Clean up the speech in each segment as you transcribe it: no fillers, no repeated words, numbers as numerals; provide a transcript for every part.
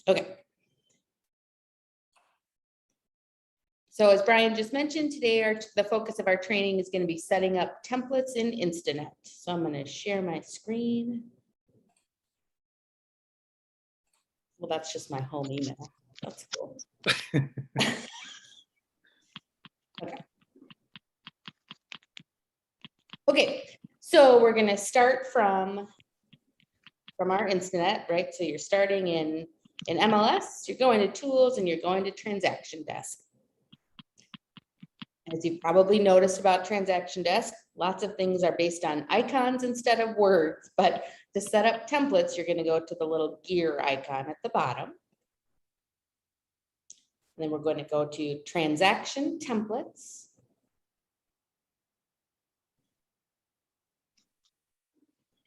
Okay. So as Brian just mentioned, today the focus of our training is going to be setting up templates in Instanet. So I'm going to share my screen. Well, that's just my home email. That's cool. Okay. Okay, so we're going to start from our Instanet, right? So you're starting in MLS, you're going to tools, and you're going to transaction desk. As you've probably noticed about transaction desk, lots of things are based on icons instead of words, but to set up templates, you're going to go to the little gear icon at the bottom. And then we're going to go to transaction templates.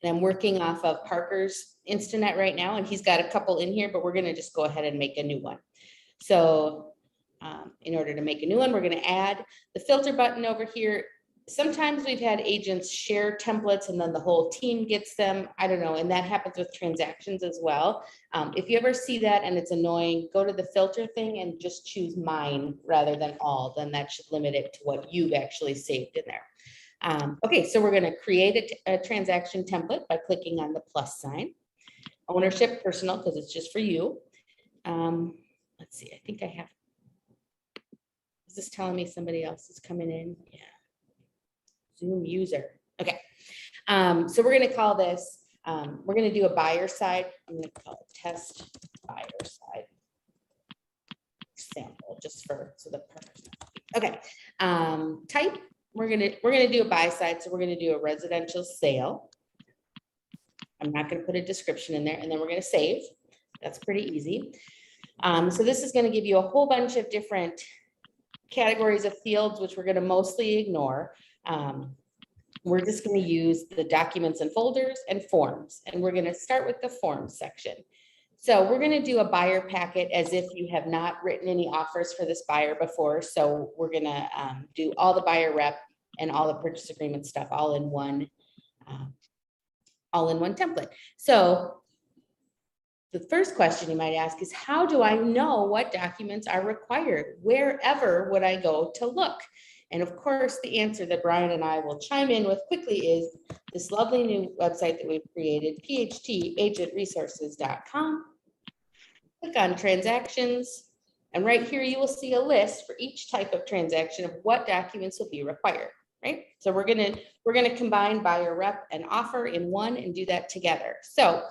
And I'm working off of Parker's Instanet right now, and he's got a couple in here, but we're going to just go ahead and make a new one. So in order to make a new one, we're going to add the filter button over here. Sometimes we've had agents share templates and then the whole team gets them. I don't know. And that happens with transactions as well. If you ever see that and it's annoying, go to the filter thing and just choose mine rather than all. Then that should limit it to what you've actually saved in there. Okay, so we're going to create a transaction template by clicking on the plus sign. Ownership personal, because it's just for you. Let's see, I think I have. Is this telling me somebody else is coming in? Yeah. Zoom user. Okay. So we're going to call this, we're going to do a buyer side. I'm going to call it test buyer side sample just for, so the purpose. Okay. Type, we're going to do a buy side. So we're going to do a residential sale. I'm not going to put a description in there, and then we're going to save. That's pretty easy. So this is going to give you a whole bunch of different categories of fields, which we're going to mostly ignore. We're just going to use the documents and folders and forms, and we're going to start with the forms section. So we're going to do a buyer packet as if you have not written any offers for this buyer before. So we're going to do all the buyer rep and all the purchase agreement stuff all in one template. So the first question you might ask is, how do I know what documents are required? Wherever would I go to look? And of course, the answer that Brian and I will chime in with quickly is this lovely new website that we've created, phtagentresources.com. Click on transactions, and right here you will see a list for each type of transaction of what documents will be required, right? So we're gonna combine buyer rep and offer in one and do that together. So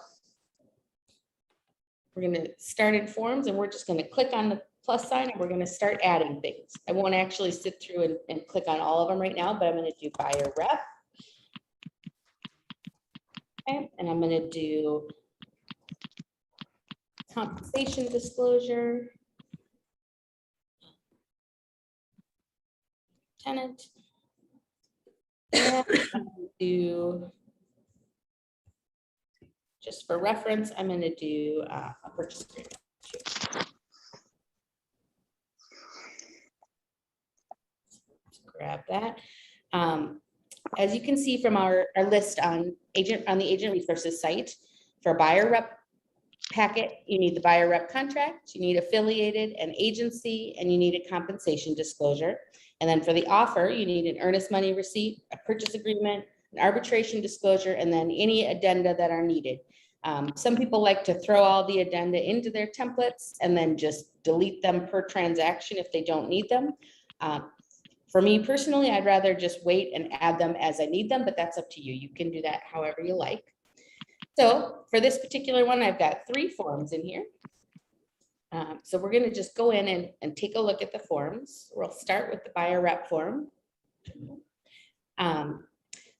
we're going to start in forms, and we're just going to click on the plus sign and we're going to start adding things. I won't actually sit through and click on all of them right now, but I'm going to do buyer rep. Okay, and I'm going to do compensation disclosure, tenant, and I'm going to do, just for reference, I'm going to do a purchase agreement. Let's grab that. As you can see from our list on the agent resources site, for buyer rep packet, you need the buyer rep contract, you need affiliated, an agency, and you need a compensation disclosure. And then for the offer, you need an earnest money receipt, a purchase agreement, an arbitration disclosure, and then any addenda that are needed. Some people like to throw all the addenda into their templates and then just delete them per transaction if they don't need them. For me personally, I'd rather just wait and add them as I need them, but that's up to you. You can do that however you like. So for this particular one, I've got 3 forms in here. So we're going to just go in and take a look at the forms. We'll start with the buyer rep form.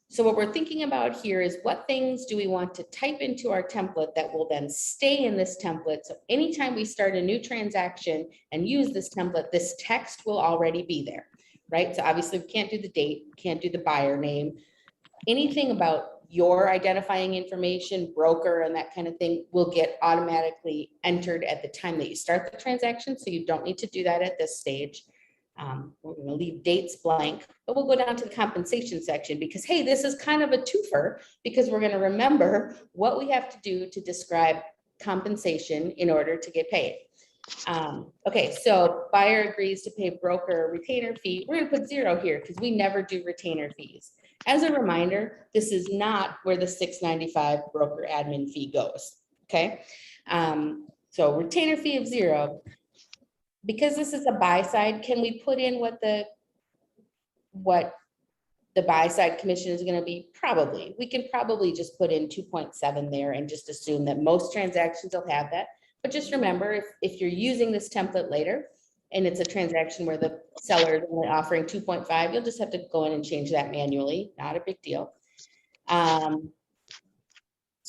So what we're thinking about here is, what things do we want to type into our template that will then stay in this template? So anytime we start a new transaction and use this template, this text will already be there, right? So obviously we can't do the date, can't do the buyer name. Anything about your identifying information, broker, and that kind of thing will get automatically entered at the time that you start the transaction. So you don't need to do that at this stage. We're going to leave dates blank, but we'll go down to the compensation section because, hey, this is kind of a twofer, because we're going to remember what we have to do to describe compensation in order to get paid. Okay, so buyer agrees to pay broker retainer fee. We're gonna put 0 here because we never do retainer fees. As a reminder, this is not where the $6.95 broker admin fee goes, okay? So retainer fee of 0. Because this is a buy side, can we put in what the buy side commission is gonna be? Probably. We can probably just put in 2.7 there and just assume that most transactions will have that. But just remember, if you're using this template later and it's a transaction where the seller is only offering 2.5, you'll just have to go in and change that manually. Not a big deal. So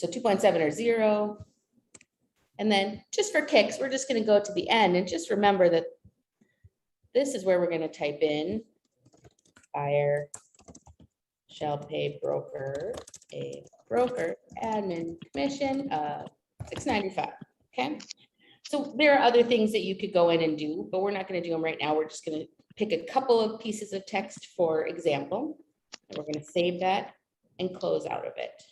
2.7 or 0. And then just for kicks, we're just going to go to the end and just remember that this is where we're going to type in buyer shall pay broker a broker admin commission of $6.95. Okay, so there are other things that you could go in and do, but we're not going to do them right now. We're just going to pick a couple of pieces of text for example, and we're going to save that and close out of it.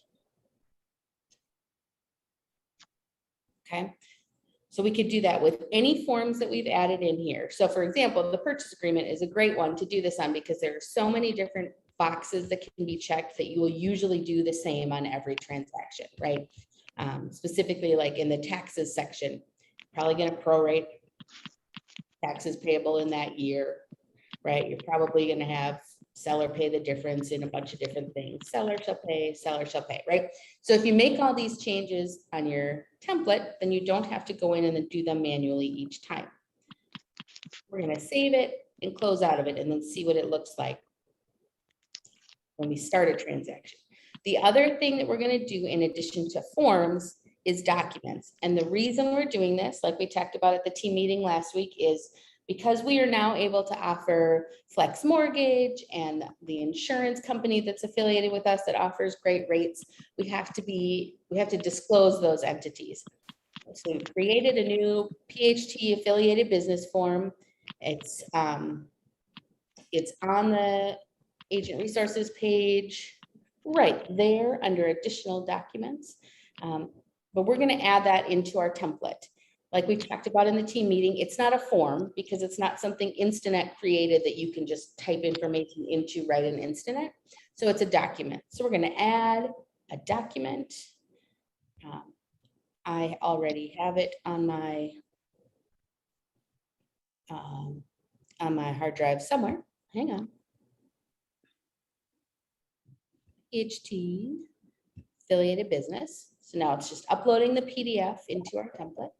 Okay, so we could do that with any forms that we've added in here. So for example, the purchase agreement is a great one to do this on because there are so many different boxes that can be checked that you will usually do the same on every transaction, right? Specifically like in the taxes section, probably going to prorate taxes payable in that year, right? You're probably going to have seller pay the difference in a bunch of different things. Seller shall pay, right? So if you make all these changes on your template, then you don't have to go in and then do them manually each time. We're going to save it and close out of it and then see what it looks like when we start a transaction. The other thing that we're going to do in addition to forms is documents. And the reason we're doing this, like we talked about at the team meeting last week, is because we are now able to offer flex mortgage and the insurance company that's affiliated with us that offers great rates, we have to disclose those entities. So we created a new PHT affiliated business form. It's on the agent resources page right there under additional documents. But we're going to add that into our template. Like we talked about in the team meeting, it's not a form because it's not something Instanet created that you can just type information into right in Instanet. So it's a document. So we're going to add a document. I already have it on my hard drive somewhere. Hang on. PHT affiliated business. So now it's just uploading the PDF into our template.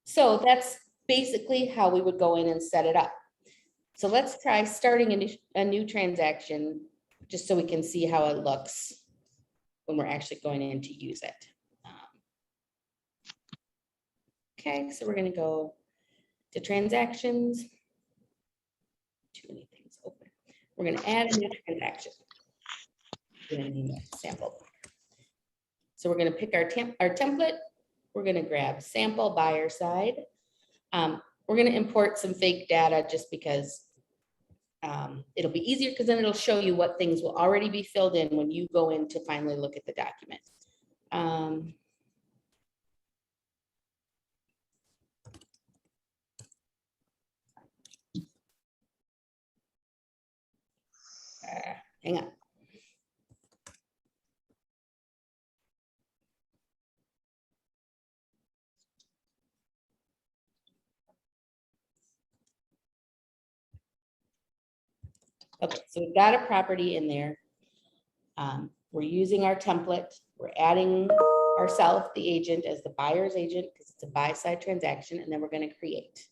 So that's basically how we would go in and set it up. So let's try starting a new transaction just so we can see how it looks when we're actually going in to use it. Okay, so we're going to go to transactions. Too many things open. We're going to add a new transaction. We're going to name it sample. So we're going to pick our template. We're going to grab sample buyer side. We're going to import some fake data just because it'll be easier because then it'll show you what things will already be filled in when you go in to finally look at the document. Hang on. Okay, so we've got a property in there. We're using our template. We're adding ourselves, the agent, as the buyer's agent because it's a buy side transaction, and then we're going to create.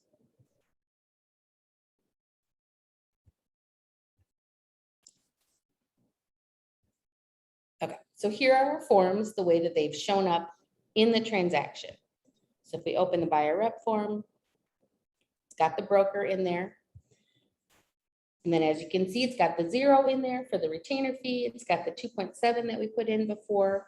Okay, so here are our forms, the way that they've shown up in the transaction. So if we open the buyer rep form, it's got the broker in there. And then as you can see, it's got the 0 in there for the retainer fee. It's got the 2.7 that we put in before.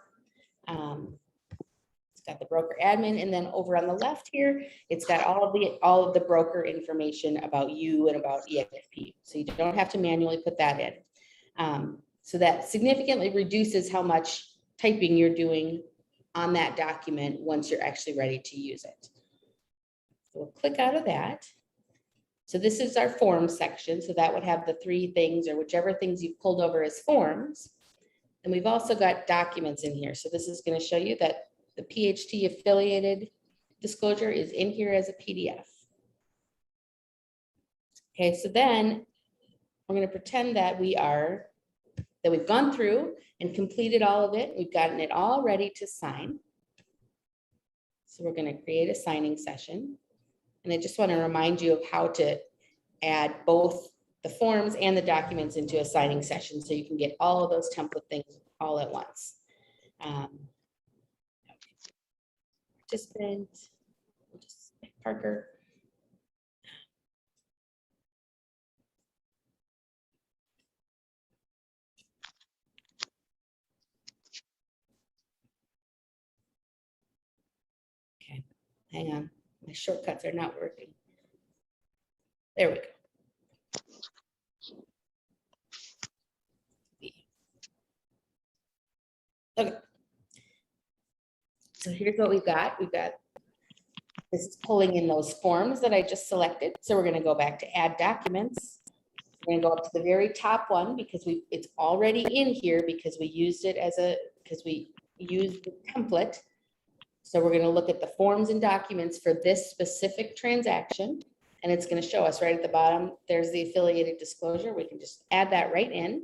It's got the broker admin. And then over on the left here, it's got all of the broker information about you and about EXP. So you don't have to manually put that in. So that significantly reduces how much typing you're doing on that document once you're actually ready to use it. So we'll click out of that. So this is our forms section. So that would have the 3 things or whichever things you've pulled over as forms. And we've also got documents in here. So this is going to show you that the PHT affiliated disclosure is in here as a PDF. Okay, so then we're going to pretend that we've gone through and completed all of it. We've gotten it all ready to sign. So we're going to create a signing session. And I just want to remind you of how to add both the forms and the documents into a signing session so you can get all of those template things all at once. Participant, we'll just pick Parker. Okay, hang on. My shortcuts are not working. There we go. Okay. So here's what we've got. This is pulling in those forms that I just selected. So we're going to go back to add documents. We're going to go up to the very top one because it's already in here because we used it because we used the template. So we're going to look at the forms and documents for this specific transaction. And it's going to show us right at the bottom. There's the affiliated disclosure. We can just add that right in.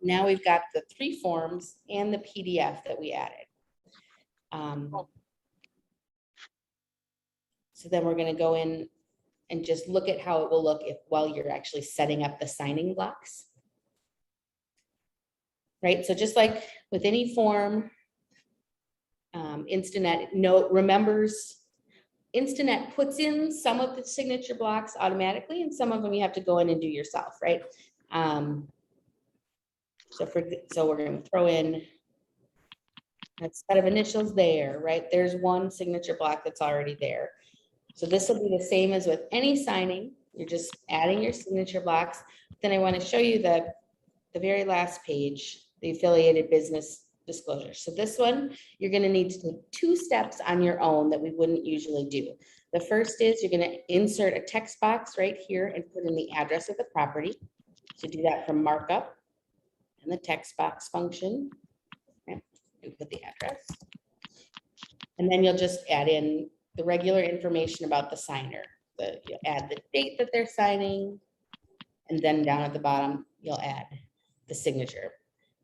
Now we've got the 3 forms and the PDF that we added. So then we're going to go in and just look at how it will look while you're actually setting up the signing blocks. Right, so just like with any form, Instanet remembers, Instanet puts in some of the signature blocks automatically, and some of them you have to go in and do yourself, right? So we're going to throw in a set of initials there, right? There's one signature block that's already there. So this will be the same as with any signing. You're just adding your signature blocks. Then I want to show you the very last page, the affiliated business disclosure. So this one, you're going to need to take 2 steps on your own that we wouldn't usually do. The first is you're going to insert a text box right here and put in the address of the property. So do that from markup and the text box function. Okay. You put the address. And then you'll just add in the regular information about the signer. You'll add the date that they're signing, and then down at the bottom, you'll add the signature,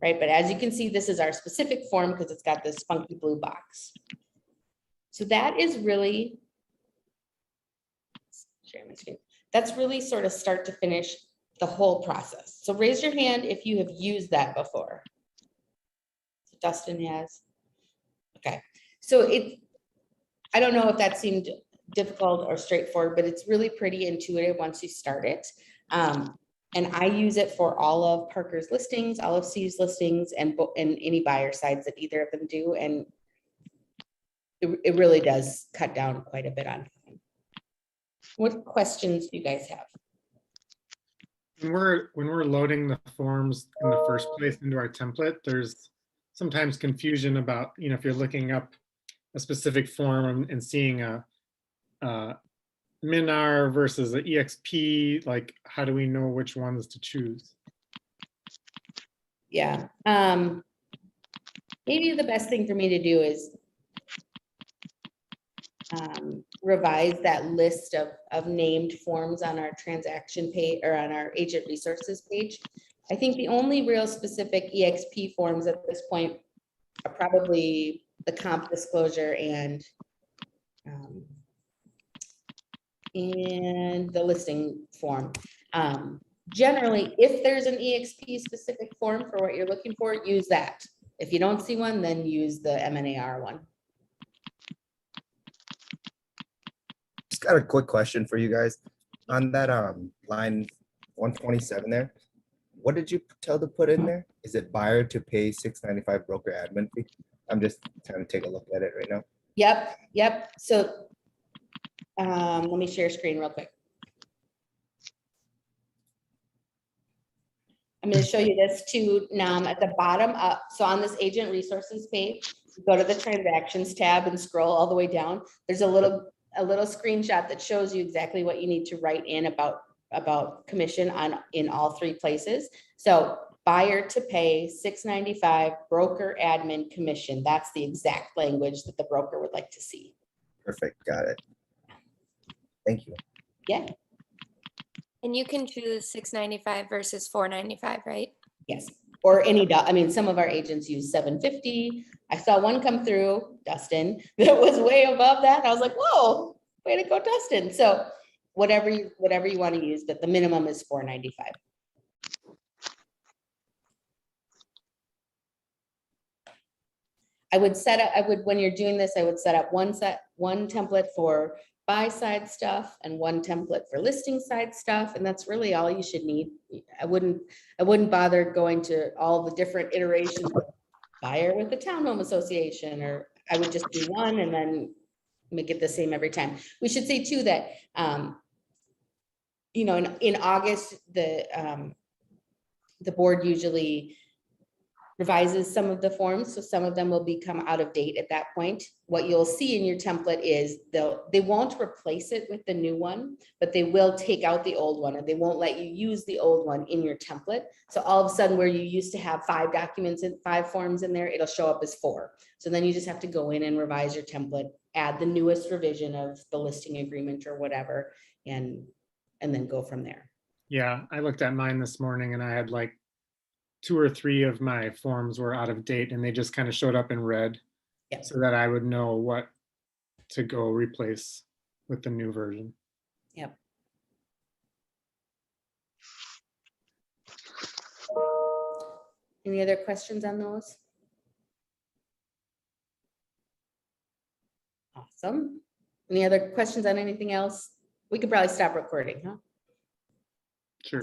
right? But as you can see, this is our specific form because it's got this funky blue box. So that is really, share my screen. That's really sort of start to finish the whole process. So raise your hand if you have used that before. So Dustin has. Okay, so I don't know if that seemed difficult or straightforward, but it's really pretty intuitive once you start it. And I use it for all of Parker's listings, all of Steve's listings, and any buyer sides that either of them do. And it really does cut down quite a bit on time. What questions do you guys have? When we're loading the forms in the first place into our template, there's sometimes confusion about, if you're looking up a specific form and seeing a MINAR versus an EXP, like how do we know which ones to choose? Yeah, maybe the best thing for me to do is revise that list of named forms on our transaction page or on our agent resources page. I think the only real specific EXP forms at this point are probably the comp disclosure and the listing form. Generally, if there's an EXP specific form for what you're looking for, use that. If you don't see one, then use the MNAR one. Just got a quick question for you guys. On that line 127 there, what did you tell to put in there? Is it buyer to pay $6.95 broker admin fee? I'm just trying to take a look at it right now. Yep. So let me share screen real quick. I'm going to show you this too, Nam, at the bottom up. So on this agent resources page, go to the transactions tab and scroll all the way down. There's a little screenshot that shows you exactly what you need to write in about commission in all three places. So buyer to pay $6.95, broker admin commission. That's the exact language that the broker would like to see. Perfect, got it. Thank you. Yeah, And you can choose $6.95 versus $4.95, right? yes. Or I mean, some of our agents use $7.50. I saw one come through, Dustin, that was way above that. I was like, whoa, way to go, Dustin. So whatever you want to use, but the minimum is $4.95. when you're doing this, I would set up one template for buy side stuff and one template for listing side stuff. And that's really all you should need. I wouldn't bother going to all the different iterations of buyer with the townhome association, or I would just do one and then make it the same every time. We should say too that, in August, the board usually revises some of the forms, so some of them will become out of date at that point. What you'll see in your template is they won't replace it with the new one, but they will take out the old one, and they won't let you use the old one in your template. So all of a sudden, where you used to have 5 documents and 5 forms in there, it'll show up as 4. So then you just have to go in and revise your template, add the newest revision of the listing agreement or whatever, and then go from there. Yeah, I looked at mine this morning and I had like 2 or 3 of my forms were out of date and they just kind of showed up in red. Yep. So that I would know what to go replace with the new version. Yep. Any other questions on those? Awesome. Any other questions on anything else? We could probably stop recording, huh? Sure.